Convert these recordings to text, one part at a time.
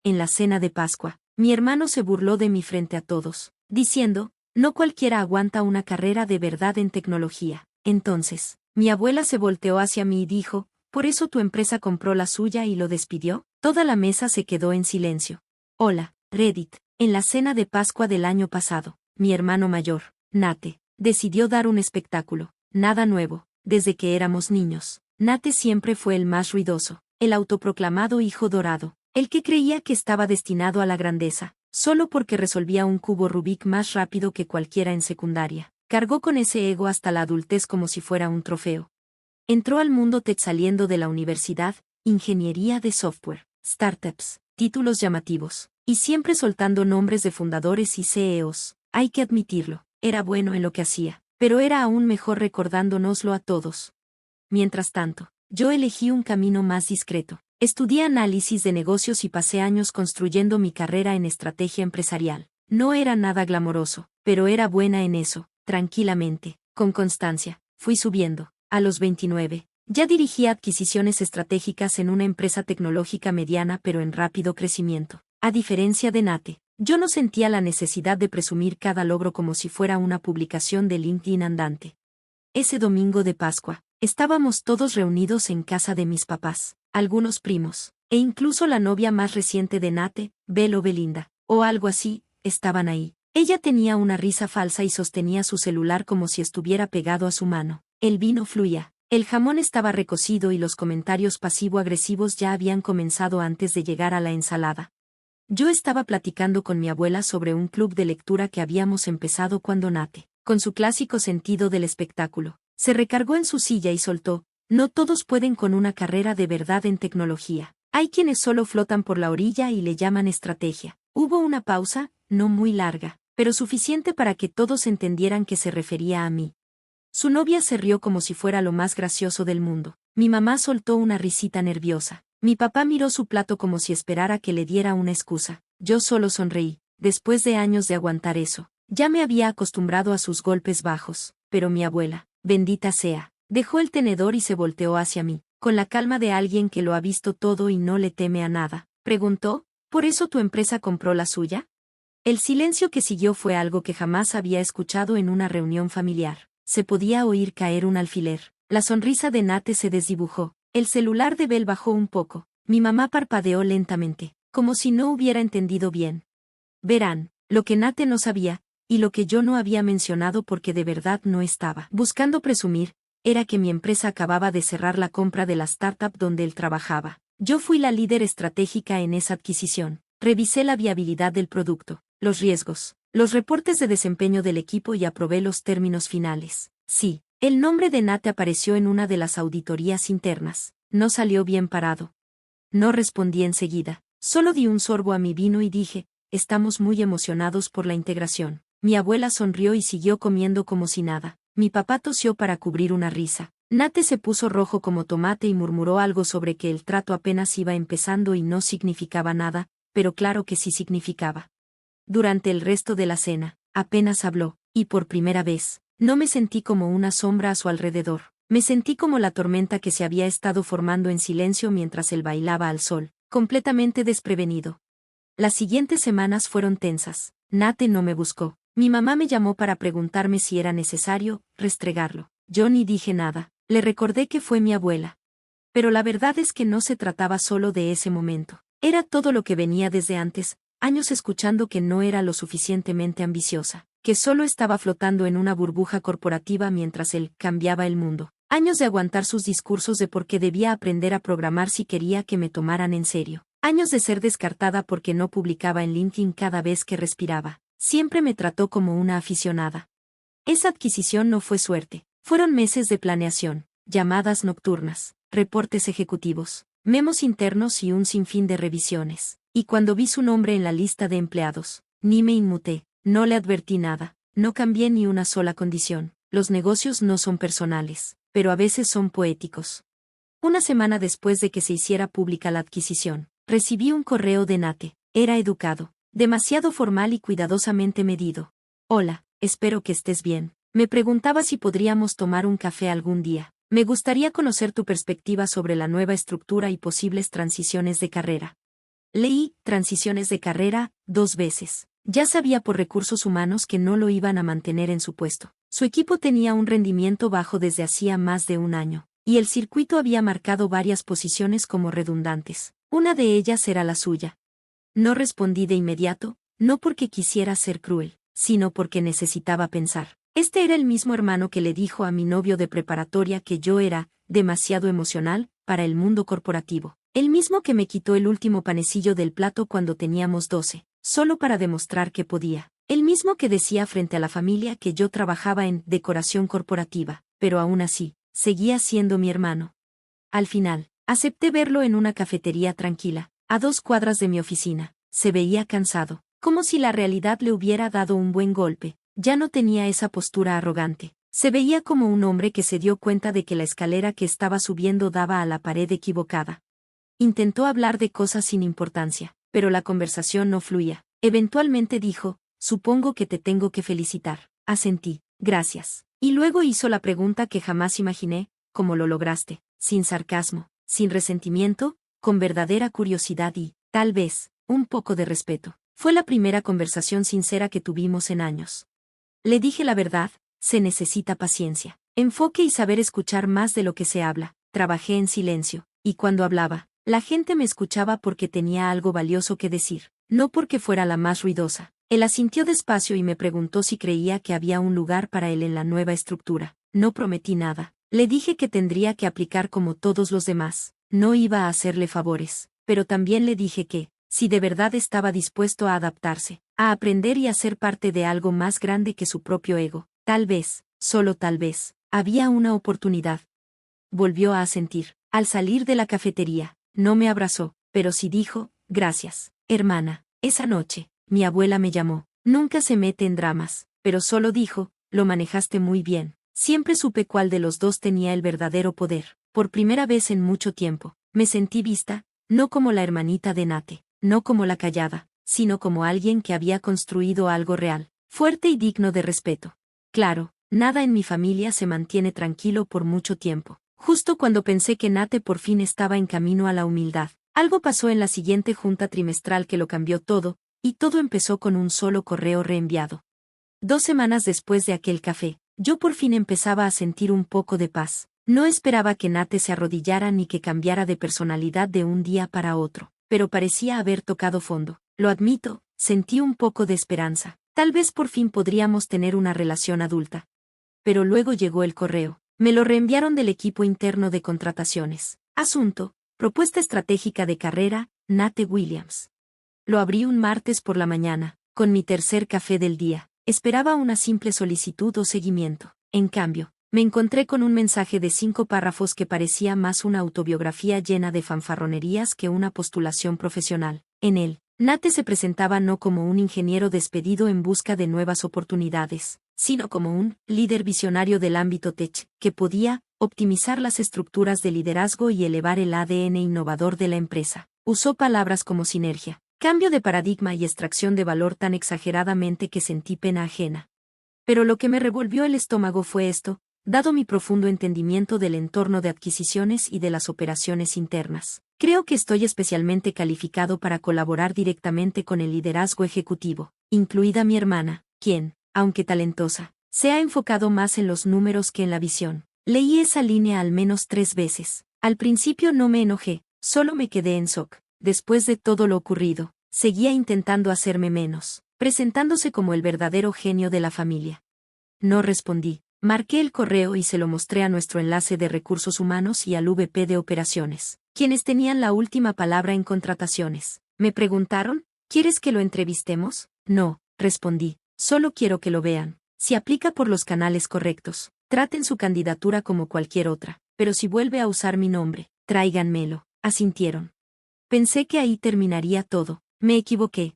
en la cena de Pascua, mi hermano se burló de mí frente a todos, diciendo, no cualquiera aguanta una carrera de verdad en tecnología. Entonces, mi abuela se volteó hacia mí y dijo, ¿por eso tu empresa compró la suya y lo despidió? Toda la mesa se quedó en silencio. Hola, Reddit, en la cena de Pascua del año pasado, mi hermano mayor, Nate, decidió dar un espectáculo, nada nuevo, desde que éramos niños. Nate siempre fue el más ruidoso, el autoproclamado hijo dorado, el que creía que estaba destinado a la grandeza, solo porque resolvía un cubo Rubik más rápido que cualquiera en secundaria. Cargó con ese ego hasta la adultez como si fuera un trofeo. Entró al mundo tech saliendo de la universidad, ingeniería de software, startups, títulos llamativos, y siempre soltando nombres de fundadores y CEOs. Hay que admitirlo, era bueno en lo que hacía, pero era aún mejor recordándonoslo a todos. Mientras tanto, yo elegí un camino más discreto. Estudié análisis de negocios y pasé años construyendo mi carrera en estrategia empresarial. No era nada glamoroso, pero era buena en eso, tranquilamente, con constancia. Fui subiendo. A los 29, ya dirigía adquisiciones estratégicas en una empresa tecnológica mediana pero en rápido crecimiento. A diferencia de Nate, yo no sentía la necesidad de presumir cada logro como si fuera una publicación de LinkedIn andante. Ese domingo de Pascua, estábamos todos reunidos en casa de mis papás, algunos primos, e incluso la novia más reciente de Nate, Bel o Belinda, o algo así, estaban ahí. Ella tenía una risa falsa y sostenía su celular como si estuviera pegado a su mano. El vino fluía, el jamón estaba recocido y los comentarios pasivo-agresivos ya habían comenzado antes de llegar a la ensalada. Yo estaba platicando con mi abuela sobre un club de lectura que habíamos empezado cuando Nate, con su clásico sentido del espectáculo, se recargó en su silla y soltó, no todos pueden con una carrera de verdad en tecnología. Hay quienes solo flotan por la orilla y le llaman estrategia. Hubo una pausa, no muy larga, pero suficiente para que todos entendieran que se refería a mí. Su novia se rió como si fuera lo más gracioso del mundo. Mi mamá soltó una risita nerviosa. Mi papá miró su plato como si esperara que le diera una excusa. Yo solo sonreí. Después de años de aguantar eso, ya me había acostumbrado a sus golpes bajos. Pero mi abuela, bendita sea, dejó el tenedor y se volteó hacia mí, con la calma de alguien que lo ha visto todo y no le teme a nada. Preguntó, ¿por eso tu empresa compró la suya? El silencio que siguió fue algo que jamás había escuchado en una reunión familiar. Se podía oír caer un alfiler. La sonrisa de Nate se desdibujó. El celular de Bel bajó un poco. Mi mamá parpadeó lentamente, como si no hubiera entendido bien. Verán, lo que Nate no sabía, y lo que yo no había mencionado porque de verdad no estaba buscando presumir, era que mi empresa acababa de cerrar la compra de la startup donde él trabajaba. Yo fui la líder estratégica en esa adquisición. Revisé la viabilidad del producto, los riesgos, los reportes de desempeño del equipo y aprobé los términos finales. Sí, el nombre de Nate apareció en una de las auditorías internas. No salió bien parado. No respondí enseguida, solo di un sorbo a mi vino y dije, estamos muy emocionados por la integración. Mi abuela sonrió y siguió comiendo como si nada. Mi papá tosió para cubrir una risa. Nate se puso rojo como tomate y murmuró algo sobre que el trato apenas iba empezando y no significaba nada, pero claro que sí significaba. Durante el resto de la cena, apenas habló, y por primera vez, no me sentí como una sombra a su alrededor. Me sentí como la tormenta que se había estado formando en silencio mientras él bailaba al sol, completamente desprevenido. Las siguientes semanas fueron tensas. Nate no me buscó. Mi mamá me llamó para preguntarme si era necesario restregarlo. Yo ni dije nada. Le recordé que fue mi abuela. Pero la verdad es que no se trataba solo de ese momento. Era todo lo que venía desde antes, años escuchando que no era lo suficientemente ambiciosa, que solo estaba flotando en una burbuja corporativa mientras él cambiaba el mundo. Años de aguantar sus discursos de por qué debía aprender a programar si quería que me tomaran en serio. Años de ser descartada porque no publicaba en LinkedIn cada vez que respiraba. Siempre me trató como una aficionada. Esa adquisición no fue suerte. Fueron meses de planeación, llamadas nocturnas, reportes ejecutivos, memos internos y un sinfín de revisiones. Y cuando vi su nombre en la lista de empleados, ni me inmuté, no le advertí nada, no cambié ni una sola condición. Los negocios no son personales, pero a veces son poéticos. Una semana después de que se hiciera pública la adquisición, recibí un correo de Nate. Era educado, demasiado formal y cuidadosamente medido. Hola, espero que estés bien. Me preguntaba si podríamos tomar un café algún día. Me gustaría conocer tu perspectiva sobre la nueva estructura y posibles transiciones de carrera. Leí Transiciones de carrera 2 veces. Ya sabía por recursos humanos que no lo iban a mantener en su puesto. Su equipo tenía un rendimiento bajo desde hacía más de un año, y el circuito había marcado varias posiciones como redundantes. Una de ellas era la suya. No respondí de inmediato, no porque quisiera ser cruel, sino porque necesitaba pensar. Este era el mismo hermano que le dijo a mi novio de preparatoria que yo era demasiado emocional para el mundo corporativo. El mismo que me quitó el último panecillo del plato cuando teníamos 12, solo para demostrar que podía. El mismo que decía frente a la familia que yo trabajaba en decoración corporativa, pero aún así, seguía siendo mi hermano. Al final, acepté verlo en una cafetería tranquila, a 2 cuadras de mi oficina. Se veía cansado, como si la realidad le hubiera dado un buen golpe. Ya no tenía esa postura arrogante. Se veía como un hombre que se dio cuenta de que la escalera que estaba subiendo daba a la pared equivocada. Intentó hablar de cosas sin importancia, pero la conversación no fluía. Eventualmente dijo, supongo que te tengo que felicitar. Asentí, gracias. Y luego hizo la pregunta que jamás imaginé, ¿cómo lo lograste? Sin sarcasmo, sin resentimiento, con verdadera curiosidad y, tal vez, un poco de respeto. Fue la primera conversación sincera que tuvimos en años. Le dije la verdad, se necesita paciencia, enfoque y saber escuchar más de lo que se habla. Trabajé en silencio, y cuando hablaba, la gente me escuchaba porque tenía algo valioso que decir, no porque fuera la más ruidosa. Él asintió despacio y me preguntó si creía que había un lugar para él en la nueva estructura. No prometí nada. Le dije que tendría que aplicar como todos los demás. No iba a hacerle favores, pero también le dije que, si de verdad estaba dispuesto a adaptarse, a aprender y a ser parte de algo más grande que su propio ego, tal vez, solo tal vez, había una oportunidad. Volvió a asentir. Al salir de la cafetería, no me abrazó, pero sí dijo, gracias, hermana. Esa noche, mi abuela me llamó. Nunca se mete en dramas, pero solo dijo, lo manejaste muy bien. Siempre supe cuál de los dos tenía el verdadero poder. Por primera vez en mucho tiempo, me sentí vista, no como la hermanita de Nate, no como la callada, sino como alguien que había construido algo real, fuerte y digno de respeto. Claro, nada en mi familia se mantiene tranquilo por mucho tiempo. Justo cuando pensé que Nate por fin estaba en camino a la humildad, algo pasó en la siguiente junta trimestral que lo cambió todo, y todo empezó con un solo correo reenviado. 2 semanas después de aquel café, yo por fin empezaba a sentir un poco de paz. No esperaba que Nate se arrodillara ni que cambiara de personalidad de un día para otro, pero parecía haber tocado fondo. Lo admito, sentí un poco de esperanza. Tal vez por fin podríamos tener una relación adulta. Pero luego llegó el correo. Me lo reenviaron del equipo interno de contrataciones. Asunto, propuesta estratégica de carrera, Nate Williams. Lo abrí un martes por la mañana, con mi tercer café del día. Esperaba una simple solicitud o seguimiento. En cambio, me encontré con un mensaje de 5 párrafos que parecía más una autobiografía llena de fanfarronerías que una postulación profesional. En él, Nate se presentaba no como un ingeniero despedido en busca de nuevas oportunidades, sino como un líder visionario del ámbito tech, que podía optimizar las estructuras de liderazgo y elevar el ADN innovador de la empresa. Usó palabras como sinergia, cambio de paradigma y extracción de valor tan exageradamente que sentí pena ajena. Pero lo que me revolvió el estómago fue esto, dado mi profundo entendimiento del entorno de adquisiciones y de las operaciones internas. Creo que estoy especialmente calificado para colaborar directamente con el liderazgo ejecutivo, incluida mi hermana, quien, aunque talentosa, se ha enfocado más en los números que en la visión. Leí esa línea al menos 3 veces. Al principio no me enojé, solo me quedé en shock. Después de todo lo ocurrido, seguía intentando hacerme menos, presentándose como el verdadero genio de la familia. No respondí. Marqué el correo y se lo mostré a nuestro enlace de recursos humanos y al VP de operaciones, quienes tenían la última palabra en contrataciones. Me preguntaron, ¿quieres que lo entrevistemos? No, respondí, solo quiero que lo vean. Si aplica por los canales correctos, traten su candidatura como cualquier otra, pero si vuelve a usar mi nombre, tráiganmelo. Asintieron. Pensé que ahí terminaría todo. Me equivoqué.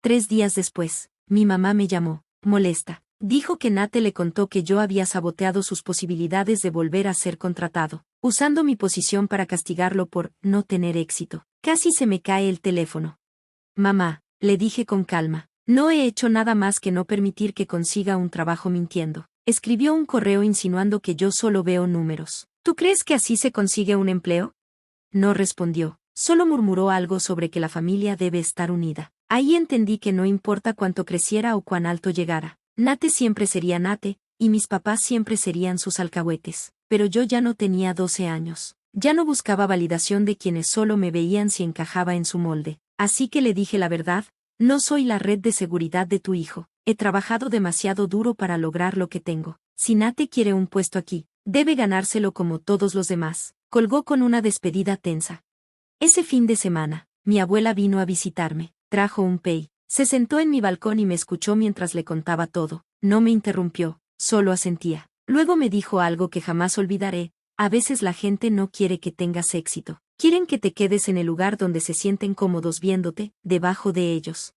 3 días después, mi mamá me llamó, molesta. Dijo que Nate le contó que yo había saboteado sus posibilidades de volver a ser contratado, usando mi posición para castigarlo por no tener éxito. Casi se me cae el teléfono. Mamá, le dije con calma, no he hecho nada más que no permitir que consiga un trabajo mintiendo. Escribió un correo insinuando que yo solo veo números. ¿Tú crees que así se consigue un empleo? No respondió, Solo murmuró algo sobre que la familia debe estar unida. Ahí entendí que no importa cuánto creciera o cuán alto llegara, Nate siempre sería Nate, y mis papás siempre serían sus alcahuetes. Pero yo ya no tenía 12 años. Ya no buscaba validación de quienes solo me veían si encajaba en su molde. Así que le dije la verdad: no soy la red de seguridad de tu hijo. He trabajado demasiado duro para lograr lo que tengo. Si Nate quiere un puesto aquí, debe ganárselo como todos los demás. Colgó con una despedida tensa. Ese fin de semana, mi abuela vino a visitarme. Trajo un pay. Se sentó en mi balcón y me escuchó mientras le contaba todo. No me interrumpió, solo asentía. Luego me dijo algo que jamás olvidaré: a veces la gente no quiere que tengas éxito. Quieren que te quedes en el lugar donde se sienten cómodos viéndote, debajo de ellos.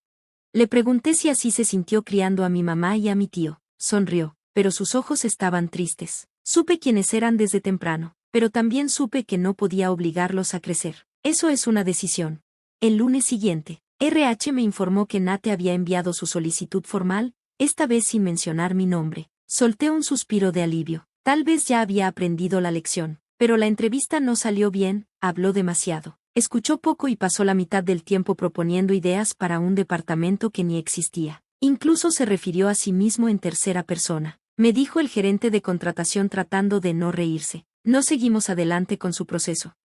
Le pregunté si así se sintió criando a mi mamá y a mi tío. Sonrió, pero sus ojos estaban tristes. Supe quiénes eran desde temprano, pero también supe que no podía obligarlos a crecer. Eso es una decisión. El lunes siguiente, RH me informó que Nate había enviado su solicitud formal, esta vez sin mencionar mi nombre. Solté un suspiro de alivio. Tal vez ya había aprendido la lección. Pero la entrevista no salió bien, habló demasiado. Escuchó poco y pasó la mitad del tiempo proponiendo ideas para un departamento que ni existía. Incluso se refirió a sí mismo en tercera persona. Me dijo el gerente de contratación tratando de no reírse. No seguimos adelante con su proceso.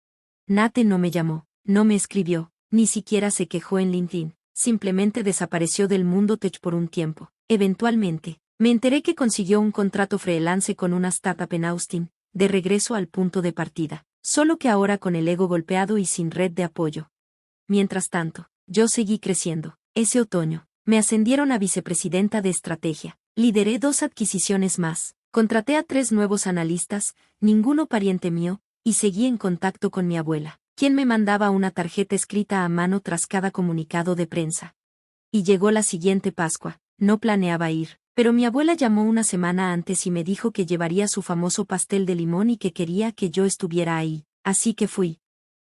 Nate no me llamó, no me escribió, ni siquiera se quejó en LinkedIn. Simplemente desapareció del mundo tech por un tiempo. Eventualmente, me enteré que consiguió un contrato freelance con una startup en Austin, de regreso al punto de partida, solo que ahora con el ego golpeado y sin red de apoyo. Mientras tanto, yo seguí creciendo. Ese otoño, me ascendieron a vicepresidenta de estrategia. Lideré 2 adquisiciones más, contraté a 3 nuevos analistas, ninguno pariente mío, y seguí en contacto con mi abuela, quien me mandaba una tarjeta escrita a mano tras cada comunicado de prensa. Y llegó la siguiente Pascua. No planeaba ir, pero mi abuela llamó una semana antes y me dijo que llevaría su famoso pastel de limón y que quería que yo estuviera ahí, así que fui.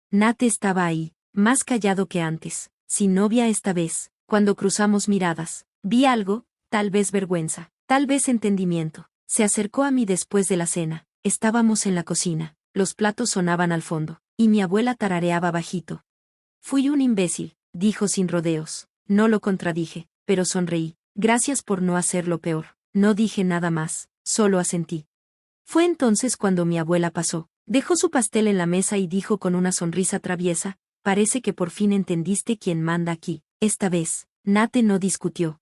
Nate estaba ahí, más callado que antes, sin novia esta vez. Cuando cruzamos miradas, vi algo, tal vez vergüenza, tal vez entendimiento. Se acercó a mí después de la cena. Estábamos en la cocina, los platos sonaban al fondo, y mi abuela tarareaba bajito. Fui un imbécil, dijo sin rodeos. No lo contradije, pero sonreí. Gracias por no hacerlo peor. No dije nada más, solo asentí. Fue entonces cuando mi abuela pasó, dejó su pastel en la mesa y dijo con una sonrisa traviesa: parece que por fin entendiste quién manda aquí. Esta vez, Nate no discutió,